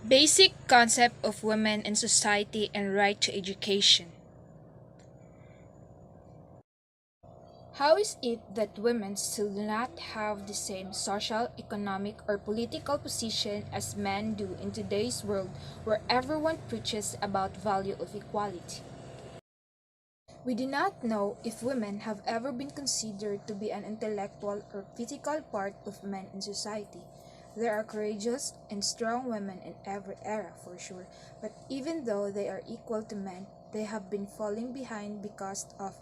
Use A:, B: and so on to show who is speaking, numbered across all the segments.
A: Basic concept of women in society and right to education. How is it that women still do not have the same social, economic, or political position as men do in today's world where everyone preaches about value of equality? We do not know if women have ever been considered to be an intellectual or physical part of men in society. There are courageous and strong women in every era for sure, but even though they are equal to men, they have been falling behind because of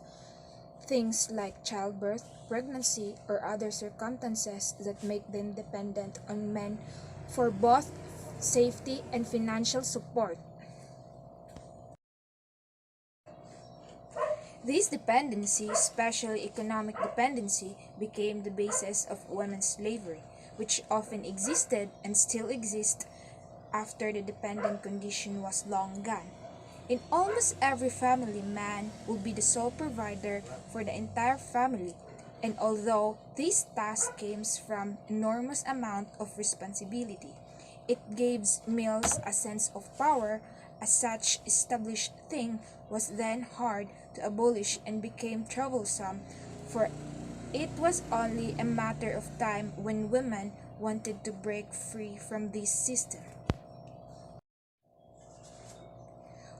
A: things like childbirth, pregnancy, or other circumstances that make them dependent on men for both safety and financial support. This dependency, especially economic dependency, became the basis of women's slavery, which often existed and still exists after the dependent condition was long gone. In almost every family, man will be the sole provider for the entire family, and although this task comes from enormous amount of responsibility, it gives males a sense of power. As such established thing was then hard to abolish and became troublesome, for it was only a matter of time when women wanted to break free from this system.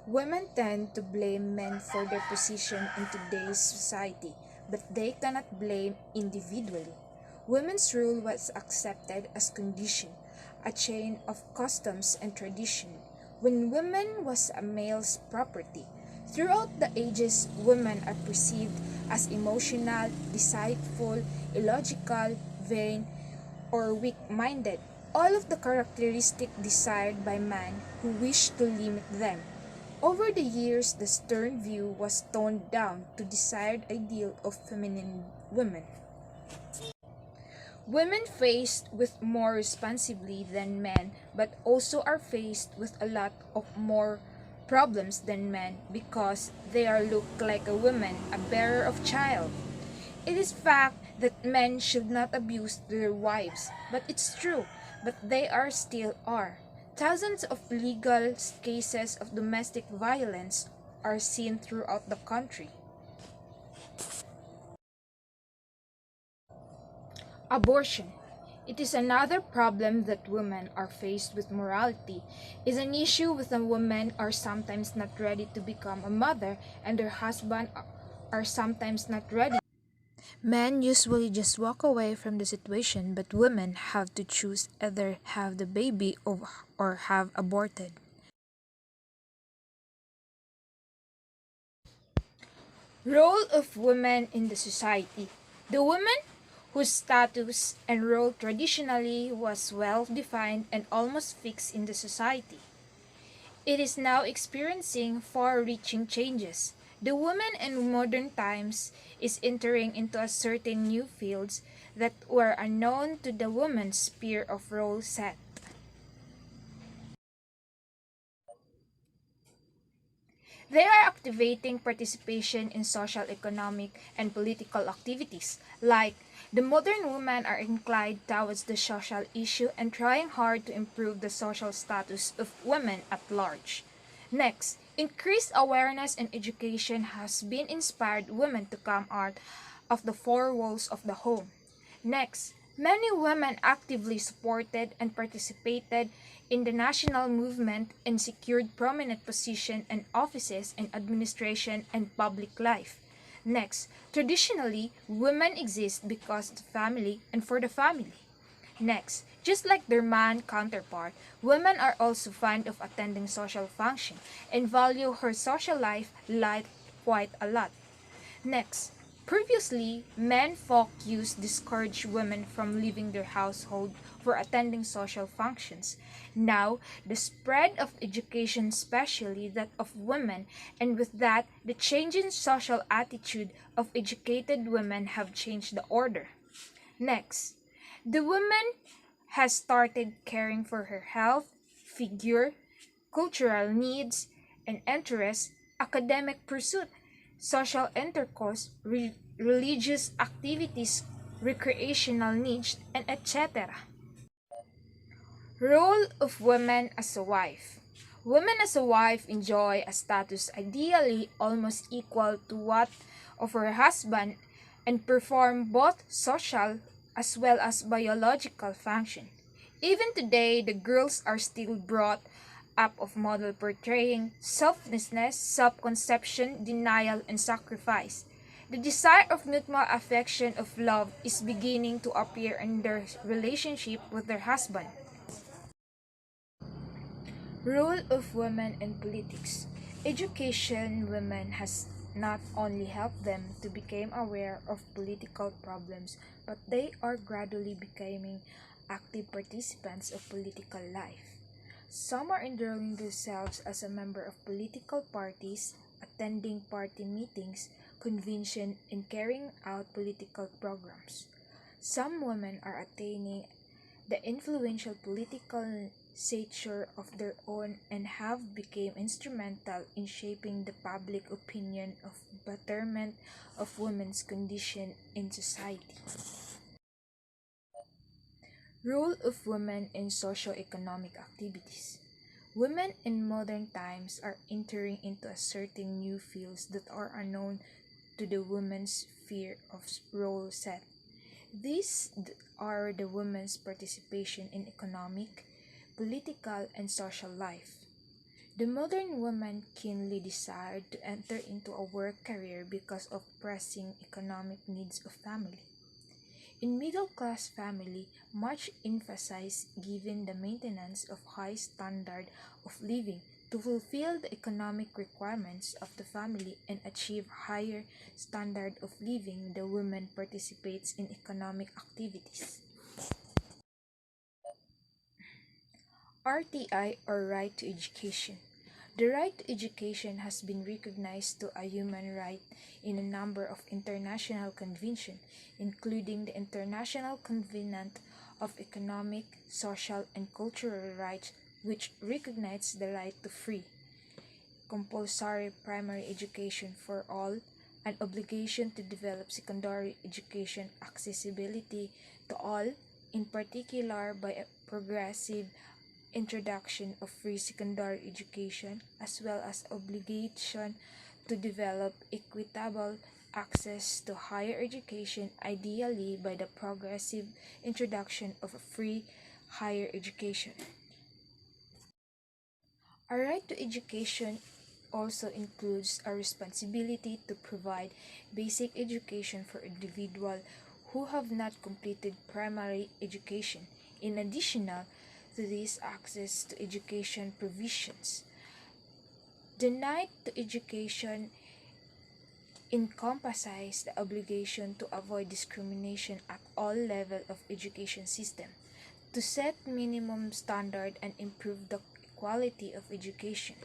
A: Women tend to blame men for their position in today's society, but they cannot blame individually. Women's rule was accepted as condition, a chain of customs and tradition, when women was a male's property. Throughout the ages, women are perceived as emotional, deceitful, illogical, vain, or weak-minded, all of the characteristics desired by man who wish to limit them. Over the years, the stern view was toned down to desired ideal of feminine women. Women faced with more responsibly than men, but also are faced with a lot of more problems than men because they are looked like a woman, a bearer of child. It is fact that men should not abuse their wives, but it's true, but they are still are. Thousands of legal cases of domestic violence are seen throughout the country. Abortion. It is another problem that women are faced with morality. Is an issue with a woman are sometimes not ready to become a mother and their husband are sometimes not ready. Men usually just walk away from the situation, but women have to choose either have the baby or have aborted. Role of women in the society. The woman whose status and role traditionally was well defined and almost fixed in the society. It is now experiencing far-reaching changes. The woman in modern times is entering into a certain new fields that were unknown to the woman's sphere of role set. They are activating participation in social, economic, and political activities. Like, the modern women are inclined towards the social issue and trying hard to improve the social status of women at large. Next, increased awareness and education has been inspired women to come out of the four walls of the home. Next, many women actively supported and participated in the national movement and secured prominent positions and offices in administration and public life. Next, traditionally, women exist because of the family and for the family. Next, just like their man counterpart, women are also fond of attending social function and value her social life quite a lot. Next, previously, men folk used discourage women from leaving their household for attending social functions. Now, the spread of education, especially that of women, and with that, the change in social attitude of educated women have changed the order. Next, the woman has started caring for her health, figure, cultural needs and interests, academic pursuit, social intercourse, religious activities, recreational needs, and etc. Role of women as a wife. Women as a wife enjoy a status ideally almost equal to what of her husband and perform both social as well as biological function. Even today, the girls are still brought up of model portraying selflessness, self-conception, denial, and sacrifice. The desire of mutual affection of love is beginning to appear in their relationship with their husband. Role of women in politics. Education women has not only helped them to become aware of political problems, but they are gradually becoming active participants of political life. Some are enrolling themselves as a member of political parties, attending party meetings, convention, and carrying out political programs. Some women are attaining the influential political stature of their own and have become instrumental in shaping the public opinion of betterment of women's condition in society. Role of women in socio-economic activities. Women in modern times are entering into a certain new fields that are unknown to the women's sphere of role set. These are the women's participation in economic, political, and social life. The modern woman keenly desired to enter into a work career because of pressing economic needs of family. In middle-class family, much emphasis given the maintenance of high standard of living to fulfill the economic requirements of the family and achieve higher standard of living. The woman participates in economic activities. RTI or right to education. The right to education has been recognized to a human right in a number of international conventions, including the International Covenant of Economic, Social, and Cultural Rights, which recognizes the right to free, compulsory primary education for all, an obligation to develop secondary education accessibility to all, in particular by a progressive introduction of free secondary education, as well as obligation to develop equitable access to higher education, ideally by the progressive introduction of a free higher education. A right to education also includes a responsibility to provide basic education for individuals who have not completed primary education. In addition to this, access to education provisions. The right to education encompasses the obligation to avoid discrimination at all levels of education system, to set minimum standard and improve the quality of education.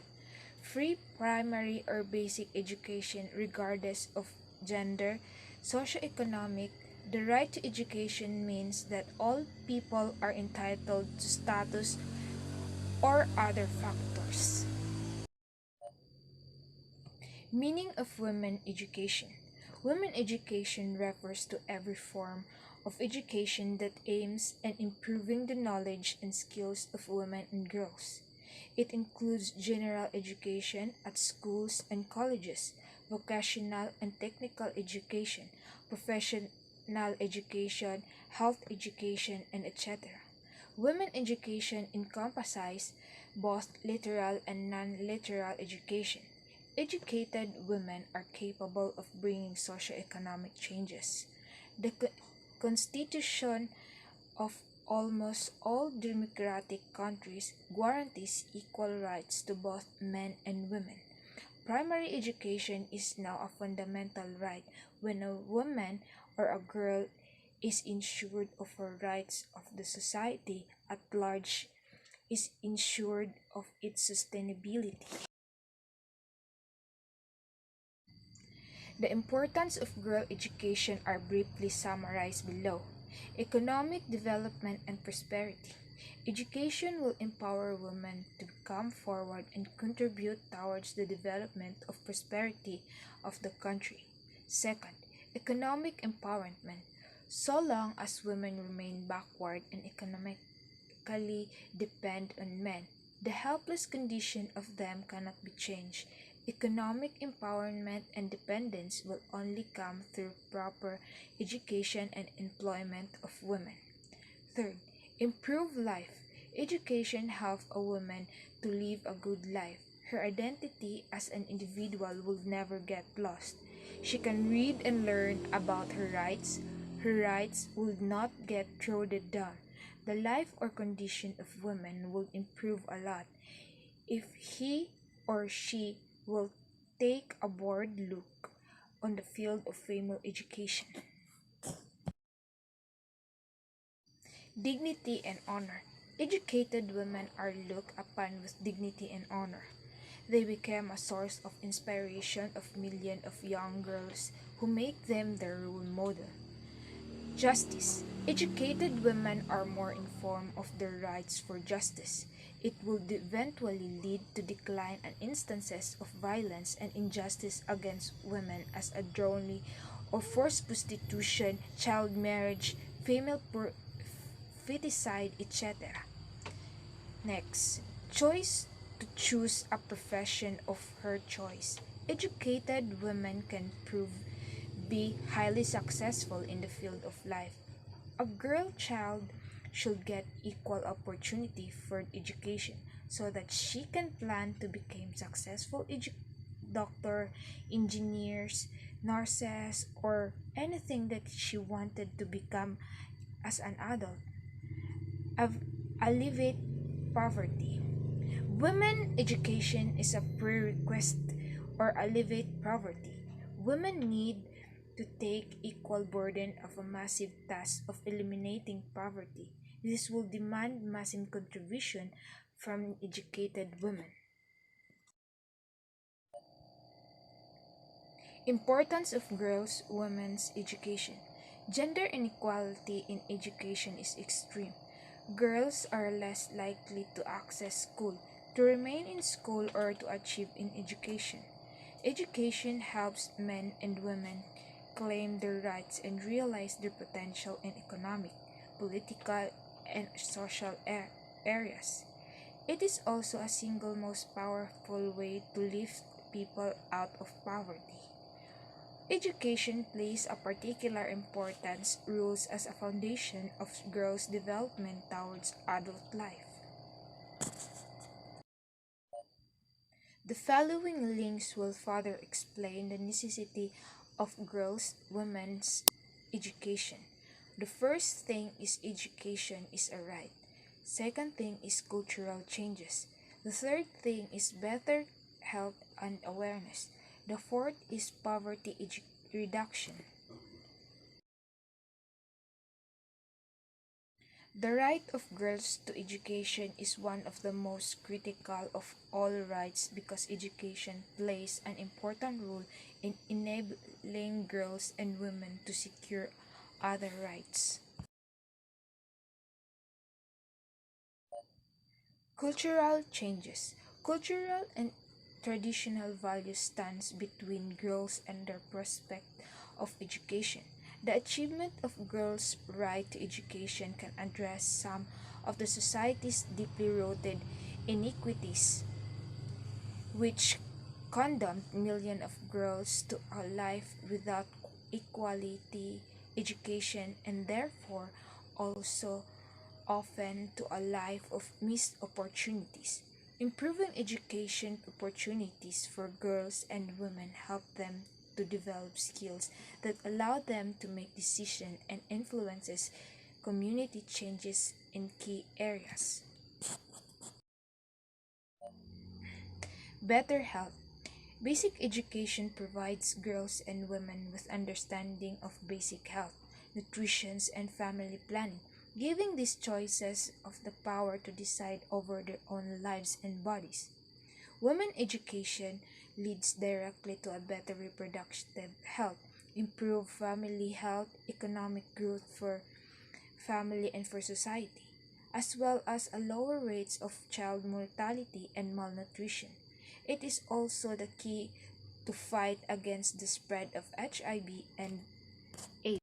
A: Free primary or basic education regardless of gender, socioeconomic. The right to education means that all people are entitled to status or other factors. Meaning of women education. Women education refers to every form of education that aims at improving the knowledge and skills of women and girls. It includes general education at schools and colleges, vocational and technical education, professional education, health education, and etc. Women education encompasses both literal and non-literal education. Educated women are capable of bringing socio-economic changes. The Constitution of almost all democratic countries guarantees equal rights to both men and women. Primary education is now a fundamental right when a woman or a girl is ensured of her rights of the society at large is ensured of its sustainability. The importance of girl education are briefly summarized below. Economic development and prosperity. Education will empower women to come forward and contribute towards the development of prosperity of the country. Second, economic empowerment. So long as women remain backward in economic biologically depend on men. The helpless condition of them cannot be changed. Economic empowerment and dependence will only come through proper education and employment of women. Third, improve life. Education helps a woman to live a good life. Her identity as an individual will never get lost. She can read and learn about her rights. Her rights will not get trodden down. The life or condition of women will improve a lot if he or she will take a broad look on the field of female education. Dignity and honor. Educated women are looked upon with dignity and honor. They became a source of inspiration of millions of young girls who make them their role model. Justice. Educated women are more informed of their rights for justice. It will eventually lead to decline and instances of violence and injustice against women as a drowning or forced prostitution, child marriage, female feticide, etc. Next, choice to choose a profession of her choice. Educated women can prove be highly successful in the field of life. A girl child should get equal opportunity for education so that she can plan to become successful doctor, engineers, nurses, or anything that she wanted to become as an adult. Alleviate poverty. Women education is a prerequisite or alleviate poverty. Women need to take equal burden of a massive task of eliminating poverty. This will demand massive contribution from educated women. Importance of girls' women's education. Gender inequality in education is extreme. Girls are less likely to access school, to remain in school, or to achieve in education. Education helps men and women claim their rights and realize their potential in economic, political, and social areas. It is also a single most powerful way to lift people out of poverty. Education plays a particular importance rules as a foundation of girls' development towards adult life. The following links will further explain the necessity of girls' women's education. The first thing is education is a right. Second thing is cultural changes. The third thing is better health and awareness. The fourth is poverty reduction. The right of girls to education is one of the most critical of all rights because education plays an important role in enabling girls and women to secure other rights. Cultural changes. Cultural and traditional values stands between girls and their prospect of education. The achievement of girls' right to education can address some of the society's deeply rooted inequities, which condemned millions of girls to a life without equality education and therefore also often to a life of missed opportunities. Improving education opportunities for girls and women help them to develop skills that allow them to make decisions and influences community changes in key areas. Better health. Basic education provides girls and women with understanding of basic health, nutrition, and family planning, giving these choices of the power to decide over their own lives and bodies. Women education leads directly to a better reproductive health, improved family health, economic growth for family and for society, as well as a lower rates of child mortality and malnutrition. It is also the key to fight against the spread of HIV and AIDS.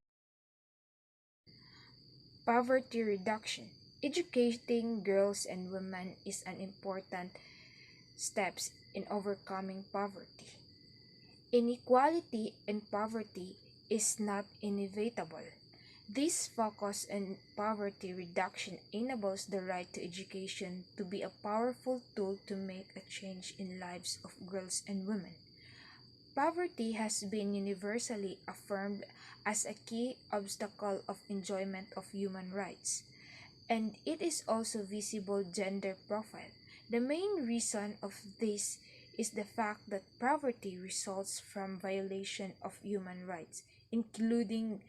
A: Poverty reduction. Educating girls and women is an important step in overcoming poverty. Inequality and poverty is not inevitable. This focus on poverty reduction enables the right to education to be a powerful tool to make a change in lives of girls and women. Poverty has been universally affirmed as a key obstacle of enjoyment of human rights, and it is also visible gender profile. The main reason of this is the fact that poverty results from violation of human rights, including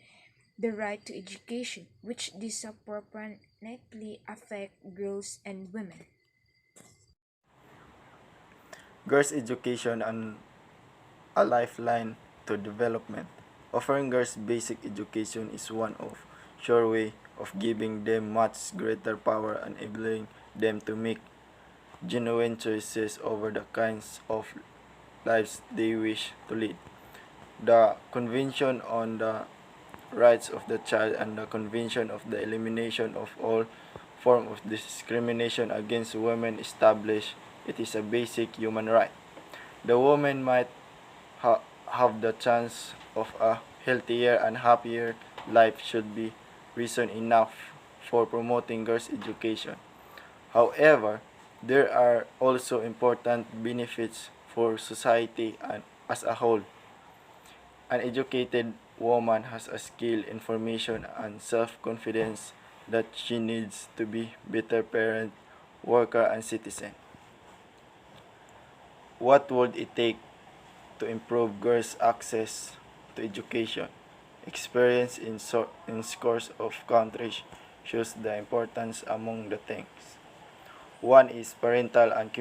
A: the right to education, which disproportionately affect girls and women.
B: Girls' education and a lifeline to development. Offering girls basic education is one of sure way of giving them much greater power and enabling them to make genuine choices over the kinds of lives they wish to lead. The Convention on the Rights of the Child and the Convention of the Elimination of All Form of Discrimination Against Women establish it is a basic human right. The woman might have the chance of a healthier and happier life should be reason enough for promoting girls' education. However, there are also important benefits for society and as a whole. An educated woman has a skill, information, and self-confidence that she needs to be better parent, worker, and citizen. What would it take to improve girls' access to education? Experience in scores of countries shows the importance among the things. One is parental and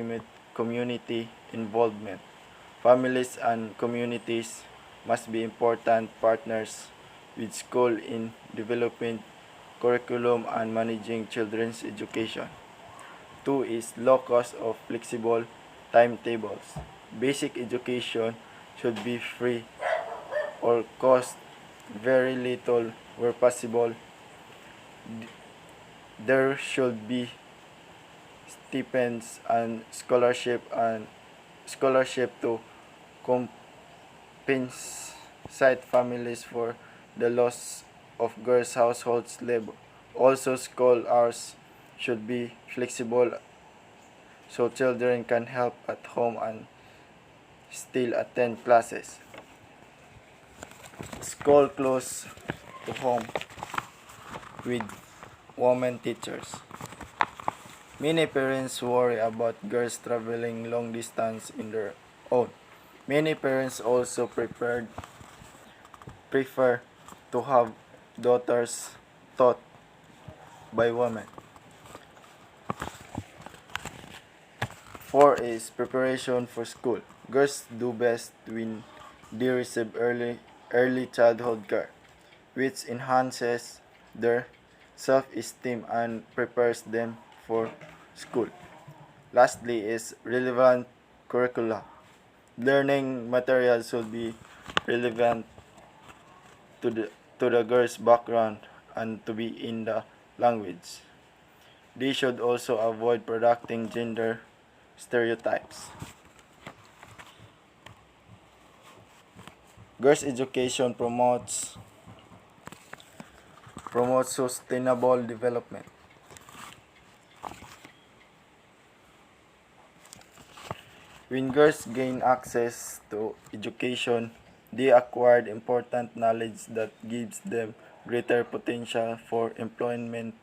B: community involvement. Families and communities must be important partners with school in developing curriculum and managing children's education. Two is low cost of flexible timetables. Basic education should be free or cost very little where possible. There should be stipends and scholarship to compensate families for the loss of girls' households labor. Also, school hours should be flexible so children can help at home and still attend classes. School close to home with women teachers. Many parents worry about girls traveling long distance in their own. Many parents also prefer to have daughters taught by women. Four is preparation for school. Girls do best when they receive early childhood care, which enhances their self-esteem and prepares them for school. Lastly is relevant curricula. Learning materials should be relevant to the girl's background and to be in the language. They should also avoid producing gender stereotypes. Girls' education promotes sustainable development. When girls gain access to education, they acquire important knowledge that gives them greater potential for employment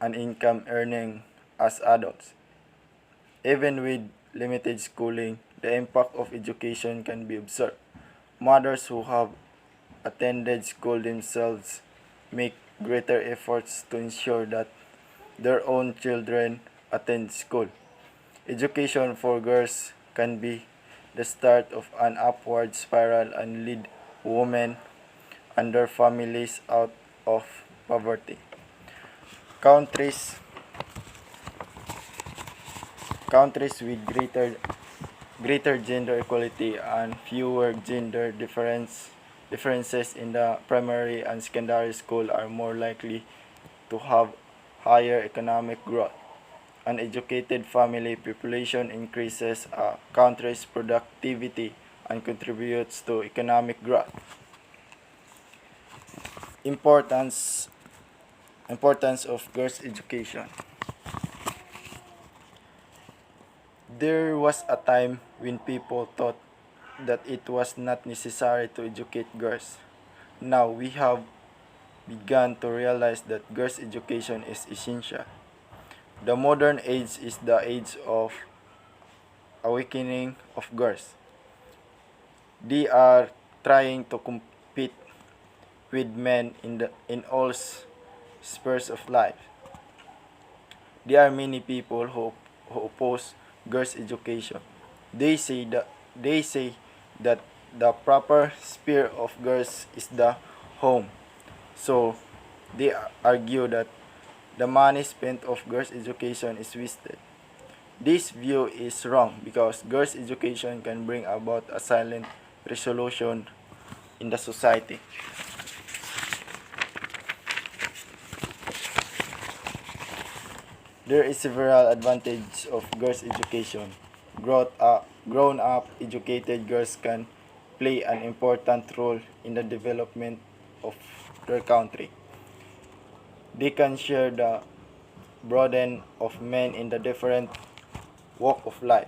B: and income earning as adults. Even with limited schooling, the impact of education can be observed. Mothers who have attended school themselves make greater efforts to ensure that their own children attend school. Education for girls can be the start of an upward spiral and lead women and their families out of poverty. Countries countries with greater gender equality and fewer gender differences in the primary and secondary school are more likely to have higher economic growth. An educated family population increases a country's productivity and contributes to economic growth. Importance Importance of girls' education. There was a time when people thought that it was not necessary to educate girls. Now we have begun to realize that girls' education is essential. The modern age is the age of awakening of girls. They are trying to compete with men in all spheres of life. There are many people who oppose girls' education. They say that the proper sphere of girls is the home. So they argue that the money spent of girls' education is wasted. This view is wrong because girls' education can bring about a silent resolution in the society. There is several advantages of girls' education. Grown up educated girls can play an important role in the development of their country. They can share the burden of men in the different walk of life.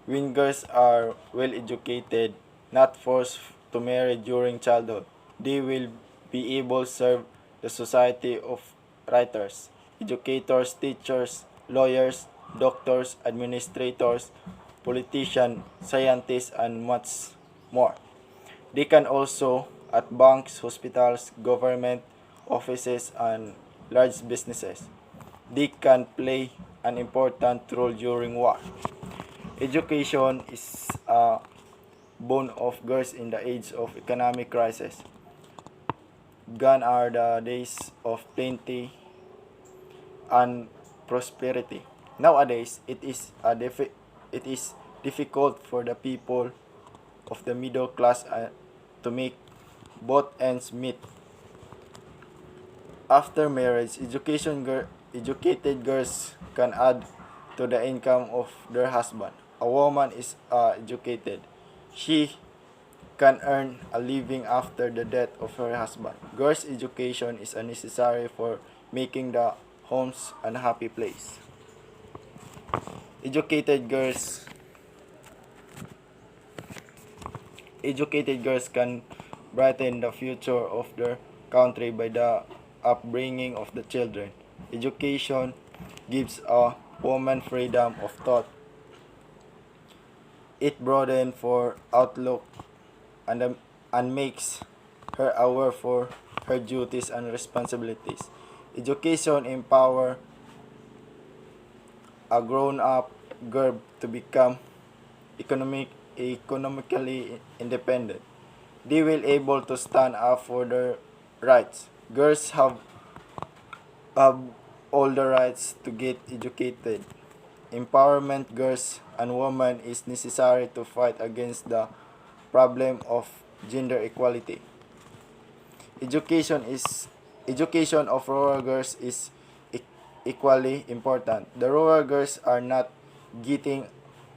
B: When girls are well educated, not forced to marry during childhood, they will be able to serve the society of writers, educators, teachers, lawyers, doctors, administrators, politicians, scientists, and much more. They can also at banks, hospitals, government offices, and large businesses. They can play an important role during war. Education is a boon of girls in the age of economic crisis. Gone are the days of plenty and prosperity. Nowadays, it is difficult for the people of the middle class to make both ends meet. After marriage, educated girls can add to the income of their husband. A woman is educated. She can earn a living after the death of her husband. Girls' education is necessary for making the homes a happy place. Educated girls Educated girls can brighten the future of their country by the upbringing of the children. Education gives a woman freedom of thought. It broadens her outlook and makes her aware for her duties and responsibilities. Education empowers a grown-up girl to become economically independent. They will able to stand up for their rights. Girls have all the rights to get educated. Empowerment girls and women is necessary to fight against the problem of gender equality. Education is Education of rural girls is equally important. The rural girls are not getting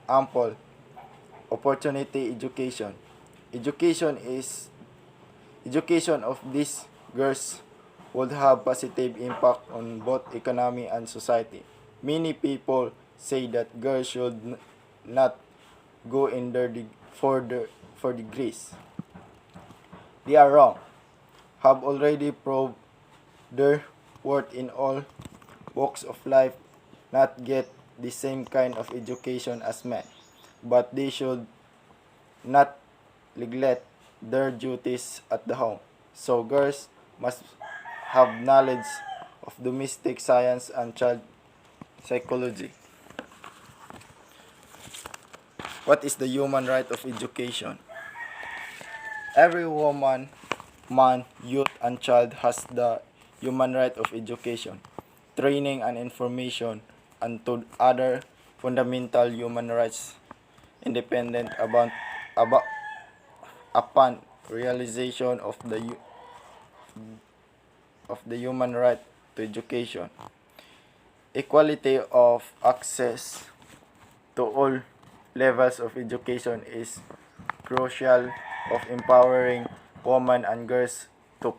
B: ample opportunity education. Education is Education of these girls would have positive impact on both economy and society. Many people say that girls should not go in their for degrees. They are wrong. Have already proved their worth in all walks of life, not get the same kind of education as men, but they should not neglect their duties at the home. So girls must have knowledge of domestic science and child psychology. What is the human right of education? Every woman, man, youth, and child has the human right of education, training, and information, and to other fundamental human rights independent about upon realization of the human right to education. Equality of access to all levels of education is crucial of empowering women and girls to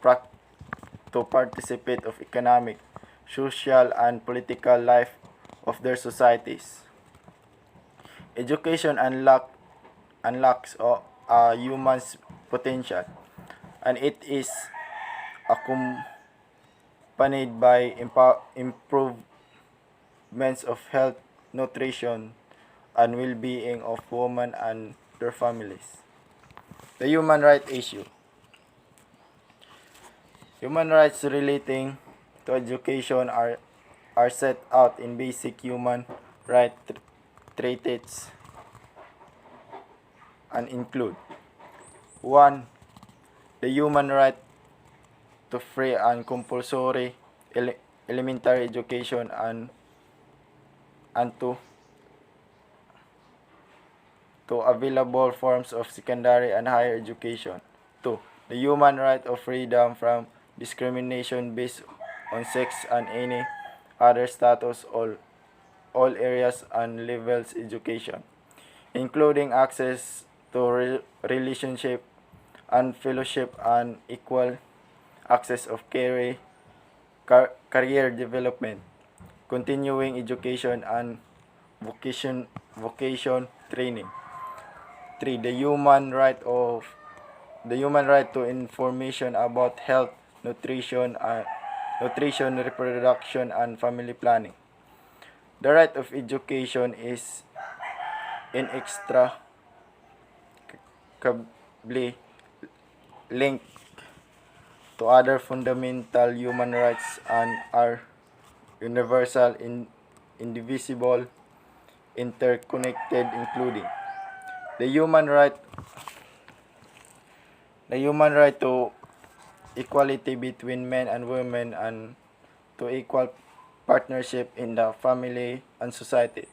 B: to participate of economic, social, and political life of their societies. Education unlocks a human's potential, and it is accompanied by improvements of health, nutrition, and well-being of women and their families. The human rights issue. Human rights relating to education are set out in basic human rights treaties and include 1. The human right to free and compulsory elementary education and to available forms of secondary and higher education. 2. The human right of freedom from discrimination based on sex and any other status all areas and levels education, including access to relationship and fellowship and equal access of career development, continuing education and vocation training. 3. The human right to information about health, nutrition, reproduction, and family planning. The right of education is inextricably linked to other fundamental human rights and are universal, indivisible, interconnected, including the human right to equality between men and women and to equal partnership in the family and society.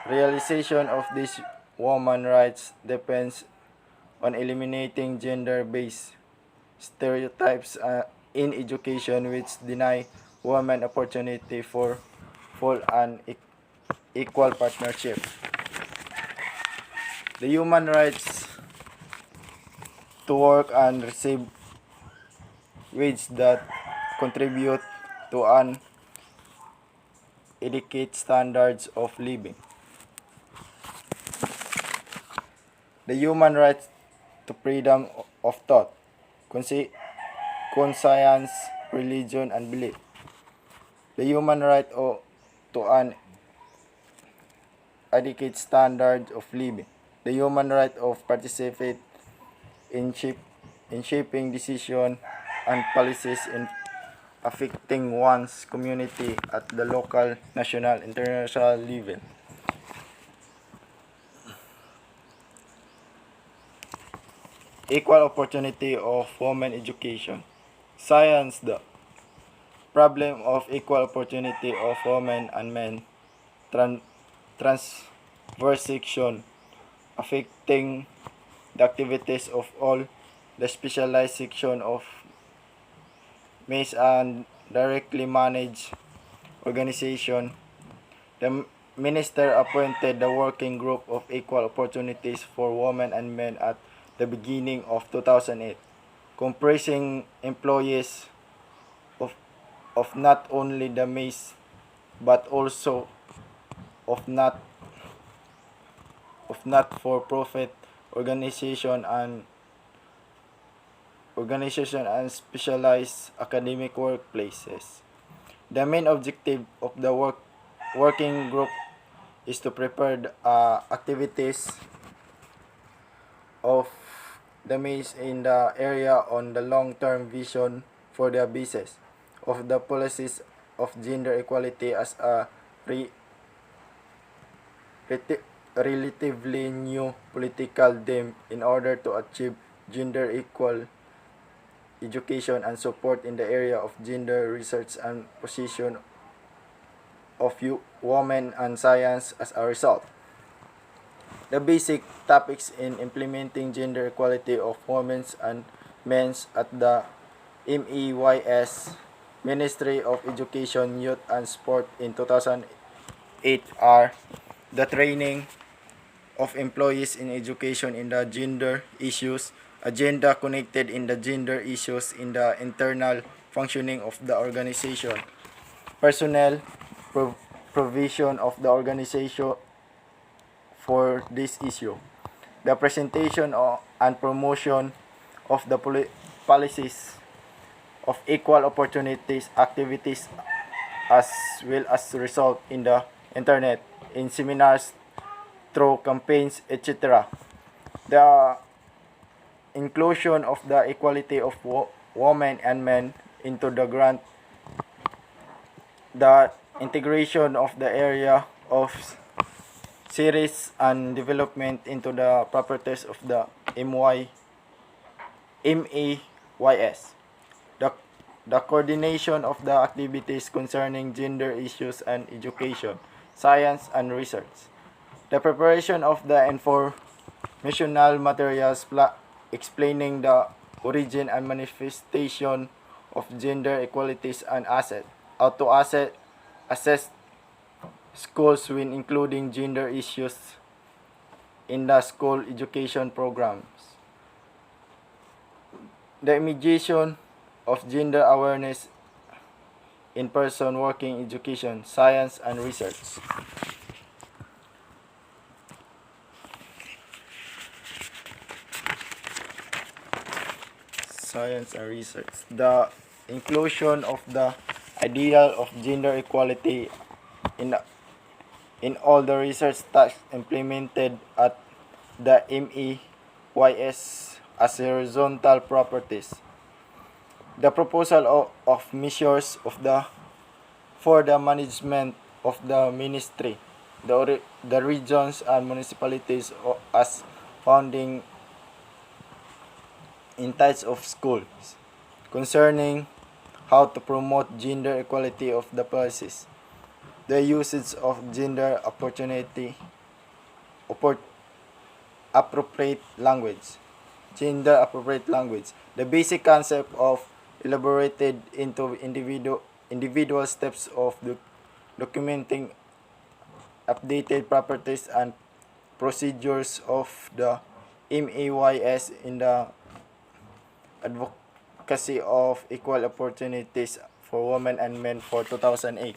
B: Realization of these women rights depends on eliminating gender-based stereotypes in education which deny women opportunity for full and equal partnership. The human rights to work and receive wage that contribute to an adequate standards of living. The human rights to freedom of thought, conscience, religion, and belief. The human right to an adequate standard of living. The human right of participate in, in shaping decision and policies in affecting one's community at the local, national, international level. Equal opportunity of women education. Science, the problem of equal opportunity of women and men, transversation, affecting the activities of all the specialized section of maze and directly managed organization. The minister appointed the working group of equal opportunities for women and men at the beginning of 2008, comprising employees of not only the maze but also of not-for-profit organization and specialized academic workplaces. The main objective of the working group is to prepare activities of the maze in the area on the long-term vision for the basis of the policies of gender equality as a relatively new political theme in order to achieve gender equal education and support in the area of gender research and position of women and science as a result. The basic topics in implementing gender equality of women's and men's at the MEYS Ministry of Education, Youth and Sport in 2008 are the training of employees in education in the gender issues, agenda connected in the gender issues in the internal functioning of the organization, personnel, provision of the organization for this issue, the presentation and promotion of the policies of equal opportunities activities as well as result in the internet, in seminars, through campaigns, etc. The inclusion of the equality of women and men into the grant, the integration of the area of series and development into the properties of the MAYS, the, the coordination of the activities concerning gender issues and education, science and research, the preparation of the informational materials explaining the origin and manifestation of gender equalities and how to assess schools when including gender issues in the school education programs, the mediation of gender awareness in person working education, science and research. Science and research. The inclusion of the ideal of gender equality in all the research tasks implemented at the MEYS as horizontal properties. The proposal of measures for the management of the ministry, the regions and municipalities as founding in types of schools concerning how to promote gender equality of the policies, the usage of gender appropriate language, gender appropriate language, the basic concept of elaborated into individual steps of documenting updated properties and procedures of the MAYS in the advocacy of equal opportunities for women and men for 2008.